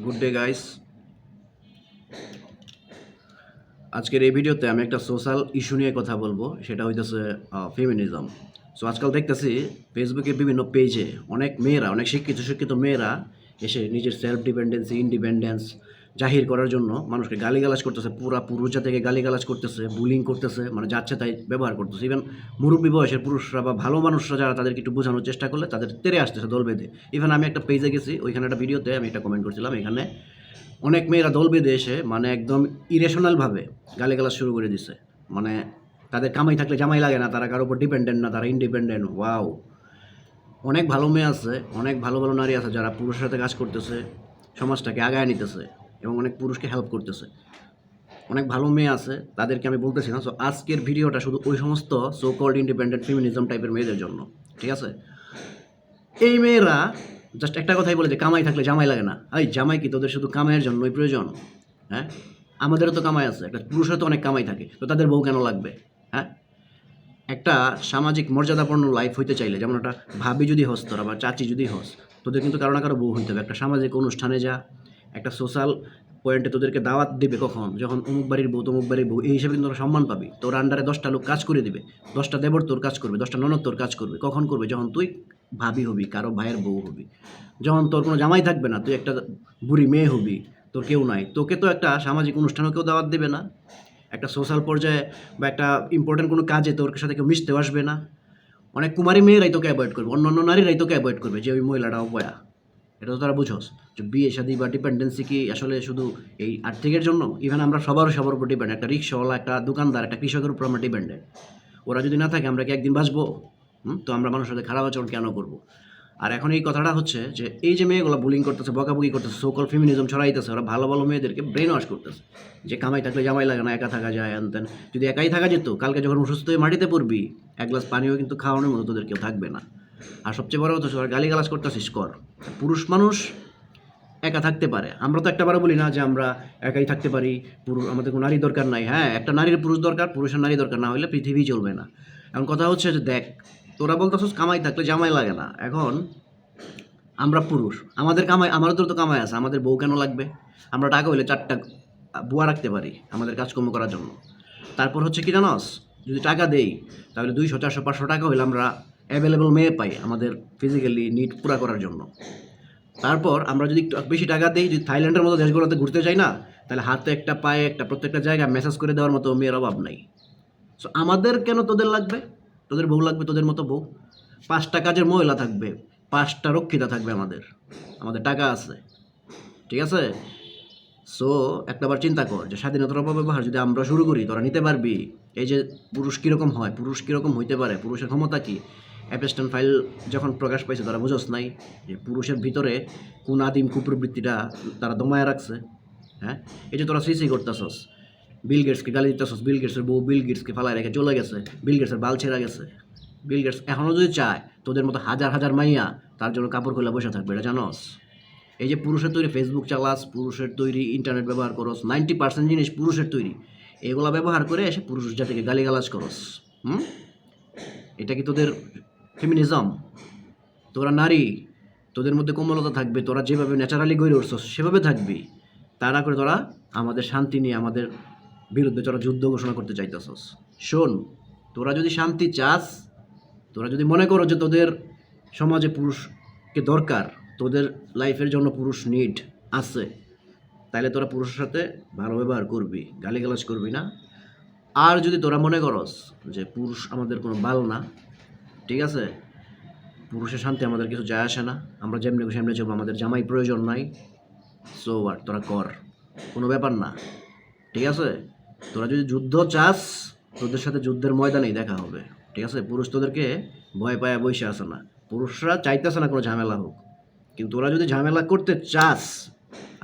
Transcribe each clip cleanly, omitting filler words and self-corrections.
Good day guys. আজকের এই ভিডিওতে আমি একটা সোশ্যাল ইস্যু নিয়ে কথা বলবো, সেটা হইতেছে ফেমিনিজম। সো আজকাল দেখতেছি ফেসবুকে বিভিন্ন পেজে অনেক মেয়েরা, অনেক শিক্ষিত মেয়েরা এসে নিজের সেলফ ডিপেন্ডেন্সি, ইন্ডিপেন্ডেন্স জাহির করার জন্য মানুষকে গালিগালাজ করতেছে, পুরা পুরুষ জাতিকে গালিগালাজ করতেছে, বুলিং করতেছে, মানে যাচ্ছে তাই ব্যবহার করতেছে। ইভেন মুরব্বী বয়সের পুরুষরা বা ভালো মানুষরা যারা তাদেরকে একটু বোঝানোর চেষ্টা করলে তাদের তেরে আসতেছে দল বেঁধে। ইভেন আমি একটা পেজে গেছি, ওইখানে একটা ভিডিওতে আমি একটা কমেন্ট করছিলাম, এখানে অনেক মেয়েরা দল বেঁধে এসে মানে একদম ইরেশনালভাবে গালিগালাজ শুরু করে দিছে। মানে তাদের কামাই থাকলে জামাই লাগে না, তারা কারোর উপর ডিপেন্ডেন্ট না, তারা ইন্ডিপেন্ডেন্ট। ওয়াও! অনেক ভালো মেয়ে আছে, অনেক ভালো ভালো নারী আছে যারা পুরুষের সাথে কাজ করতেছে, সমাজটাকে আগায় নিতেছে এবং অনেক পুরুষকে হেল্প করতেছে। অনেক ভালো মেয়ে আছে, তাদেরকে আমি বলতেছি না। সো আজকের ভিডিওটা শুধু ওই সমস্ত সো কল্ড ইন্ডিপেন্ডেন্ট ফেমিনিজম টাইপের মেয়েদের জন্য, ঠিক আছে? এই মেয়েরা জাস্ট একটা কথাই বলে যে কামাই থাকলে জামাই লাগে না। এই জামাই কি তোদের শুধু কামাইয়ের জন্যই প্রয়োজন? হ্যাঁ, আমাদেরও তো কামাই আছে, একটা পুরুষের তো অনেক কামাই থাকে, তো তাদের বউ কেন লাগবে? হ্যাঁ, একটা সামাজিক মর্যাদাপূর্ণ লাইফ হইতে চাইলে, যেমন একটা ভাবি যদি হস তোরা বা চাচি যদি হস, তোদের কিন্তু কারো না কারো বউ হইতে হবে। একটা সামাজিক অনুষ্ঠানে যা, একটা সোশ্যাল পয়েন্টে তোদেরকে দাওয়াত দিবে কখন, যখন অমুক বাড়ির বউ তমুক বাড়ির বউ, এই হিসাবে কিন্তু তোরা সম্মান পাবি। তোর আন্ডারে 10টা লোক কাজ করে দিবে, 10টা দেবর তোর কাজ করবে, 10টা ননদ তোর কাজ করবে। কখন করবে? যখন তুই ভাবি হবি, কারো ভাইয়ের বউ হবি। যখন তোর কোনো জামাই থাকবে না, তুই একটা বুড়ি মেয়ে হবি, তোর কেউ নাই, তোকে তো একটা সামাজিক অনুষ্ঠানেও কেউ দাওয়াত দেবে না। একটা সোশ্যাল পর্যায়ে বা একটা ইম্পর্টেন্ট কোনো কাজে তোর সাথে কেউ মিশতেও আসবে না। অনেক কুমারী মেয়েরাই তোকে অ্যাভয়েড করবে, অন্য নারীরাই তোকে অ্যাভয়েড করবে যে ওই মহিলাটা অপয়া। এটা তো তারা বুঝোস যে বিয়ে শাদী বা ডিপেন্ডেন্সি কি আসলে শুধু এই আর্থিকের জন্য? ইভেন আমরা সবার উপর ডিপেন্ড। একটা রিক্সাওয়ালা, একটা দোকানদার, একটা কৃষকের উপর আমরা ডিপেন্ডেন্ট। ওরা যদি না থাকে আমরা কি একদিন বাঁচবো? তো আমরা মানুষের সাথে খারাপ আচরণ কেন করবো? আর এখন এই কথাটা হচ্ছে যে এই যে মেয়েগুলো বুলিং করতেছে, বকাবকি করতেছে, সোকল ফেমিনিজম ছড়াইতেছে, ওরা ভালো ভালো মেয়েদেরকে ব্রেন ওয়াশ করতেছে যে কামাই থাকলে জামাই লাগে না, একা থাকা যায় আনতেন। যদি একাই থাকা যেত, কালকে যখন অসুস্থ হয়ে মাটিতে পড়বি, এক গ্লাস পানিও কিন্তু খাওয়ানোর মতো তোদের কেউ থাকবে না। আর সবচেয়ে বড় কথা, তোরা গালিগালাজ করতেছিস কর। পুরুষ মানুষ একা থাকতে পারে, আমরা তো একটাবারও বলি না যে আমরা একাই থাকতে পারি, পুরুষ আমাদের কোনো নারী দরকার নাই। হ্যাঁ, একটা নারীর পুরুষ দরকার, পুরুষের নারী দরকার, না হলে পৃথিবী চলবে না। এখন কথা হচ্ছে যে দেখ, তোরা বলতেছিস কামাই থাকলে জামাই লাগে না। এখন আমরা পুরুষ, আমাদের কামাই, আমাদের তো কামাই আছে, আমাদের বউ কেন লাগবে? আমরা টাকা হইলে 4টা বুয়া রাখতে পারি আমাদের কাজকর্ম করার জন্য। তারপর হচ্ছে কি জানোস, যদি টাকা দেই তাহলে 200 400 500 টাকা হইলে আমরা অ্যাভেলেবল মেয়ে পাই আমাদের ফিজিক্যালি নিড পুরা করার জন্য। তারপর আমরা যদি একটু বেশি টাকা দিই, যদি থাইল্যান্ডের মতো দেশগুলোতে ঘুরতে যাই না, তাহলে হাতে একটা পায়ে একটা প্রত্যেকটা জায়গায় মেসেজ করে দেওয়ার মতো মেয়ের অভাব নাই। সো আমাদের কেন তোদের লাগবে? তোদের বউ লাগবে, তোদের মতো বউ। 5টা কাজের মহিলা থাকবে, 5টা রক্ষিতা থাকবে আমাদের, আমাদের টাকা আছে, ঠিক আছে? সো একটাবার চিন্তা কর যে স্বাধীনতার অপব্যবহার যদি আমরা শুরু করি, তোরা নিতে পারবি? এই যে পুরুষ কীরকম হয়, পুরুষ কীরকম হইতে পারে, পুরুষের ক্ষমতা কী। অ্যাপস্টেন ফাইল যখন প্রকাশ পাইছে, তারা বুঝোস নাই যে পুরুষের ভিতরে কোন আদিম কুপ্রবৃত্তিটা তারা দমায় রাখছে? হ্যাঁ, এই যে তোরা সিসি করতেছস, বিল গেটসকে গালি দিতেছস, বিল গেটসের বউ বিল গেটসকে ফালায় রেখে চলে গেছে, বিল গেটসের বাল ছেঁড়া গেছে। বিল গেটস এখনও যদি চায় তোদের মতো হাজার হাজার মাইয়া তার জন্য কাপড় খুলে বসে থাকবে, এটা জানোস? এই যে পুরুষের তৈরি ফেসবুক চালাস, পুরুষের তৈরি ইন্টারনেট ব্যবহার করস, 90% জিনিস পুরুষের তৈরি, এগুলা ব্যবহার করে এসে পুরুষ জাতিকে গালিগালাজ করস। এটা কি তোদের ফেমিনিজম? তোরা নারী, তোদের মধ্যে কোমলতা থাকবে, তোরা যেভাবে ন্যাচারালি গড়ে উঠছস সেভাবে থাকবি। তা না করে তোরা আমাদের শান্তি নিয়ে আমাদের বিরুদ্ধে তোরা যুদ্ধ ঘোষণা করতে চাইতেছস। শোন, তোরা যদি শান্তি চাস, তোরা যদি মনে করো যে তোদের সমাজে পুরুষকে দরকার, তোদের লাইফের জন্য পুরুষ নিড আছে, তাহলে তোরা পুরুষের সাথে ভালো ব্যবহার করবি, গালিগালাজ করবি না। আর যদি তোরা মনে করস যে পুরুষ আমাদের কোনো বাল না, ঠিক আছে, পুরুষের শান্তি আমাদের কিছু যায় আসে না, আমরা যেমনি সেমনি চলবো, আমাদের জামাই প্রয়োজন নাই, সো আর তোরা কর, কোনো ব্যাপার না, ঠিক আছে? তোরা যদি যুদ্ধ চাস, তোদের সাথে যুদ্ধের ময়দানেই দেখা হবে, ঠিক আছে? পুরুষ তোদেরকে ভয় পায়া বসে আসে না, পুরুষরা চাইতেছে না কোনো ঝামেলা হোক, কিন্তু তোরা যদি ঝামেলা করতে চাস,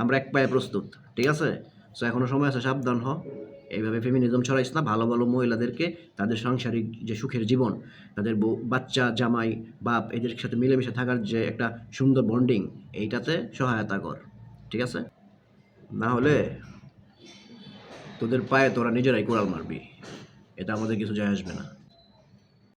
আমরা এক পায়ে প্রস্তুত, ঠিক আছে? সো এখনও সময় আছে, সাবধান হ। এইভাবে ফেমিনিজম ছড়াইস না। ভালো ভালো মহিলাদেরকে তাদের সাংসারিক যে সুখের জীবন, তাদের বউ বাচ্চা, জামাই, বাপ, এদের সাথে মিলেমিশে থাকার যে একটা সুন্দর বন্ডিং, এইটাতে সহায়তা কর, ঠিক আছে? না হলে তোদের পায়ে তোরা নিজেরাই কোড়াল মারবি, এটা আমাদের কিছু যায় আসবে না।